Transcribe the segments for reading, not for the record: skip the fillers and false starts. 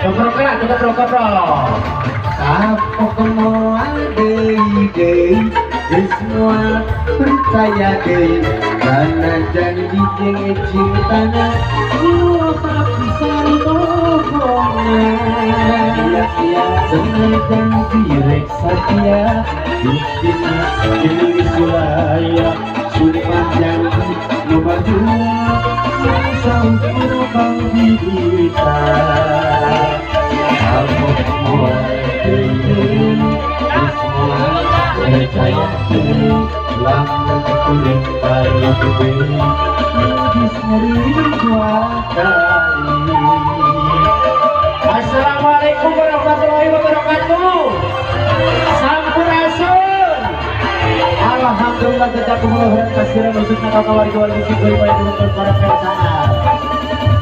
Koprok kena kita koprok. Kapok semua dei semua percaya dei karena janji yang cintanya tak bisa dibohongan. Iya senang janji reksa dia buktinya jadi sulaya sumpah janji membantu sampai bang kita. Kapok semua semua percaya diri lama kulit baru kebeli diseri dua kali. Assalamualaikum warahmatullahi wabarakatuh. Sampurasun. Alhamdulillah kita kemuluhan kasiran khususnya kakak warga warga sipil pada dengan para perasaan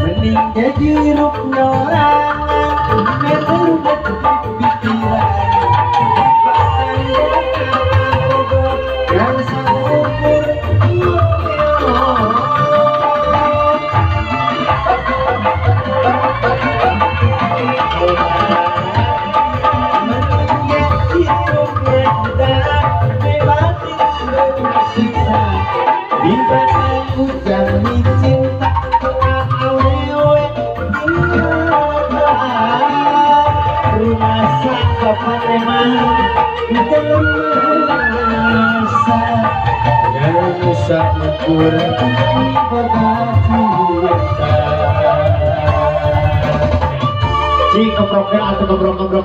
mending jadi ruknya orang menerubat pikiran yang sanggup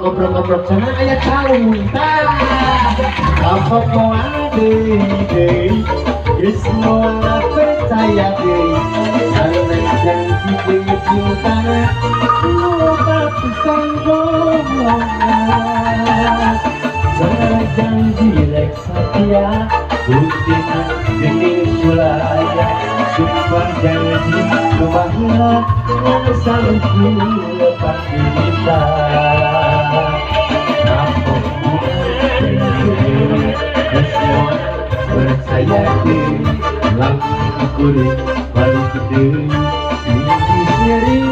Koprok koprok sana ayat tahu apa mau dei semua percaya dei karena janji yang cintanya tak bisa bohongan. Jangan janji reksa dia buktinya dengan sulaya sumpah janji kebahagiaan yang selalu lepas kita. Kapok semua percaya diri langsung kulit balik diri sendiri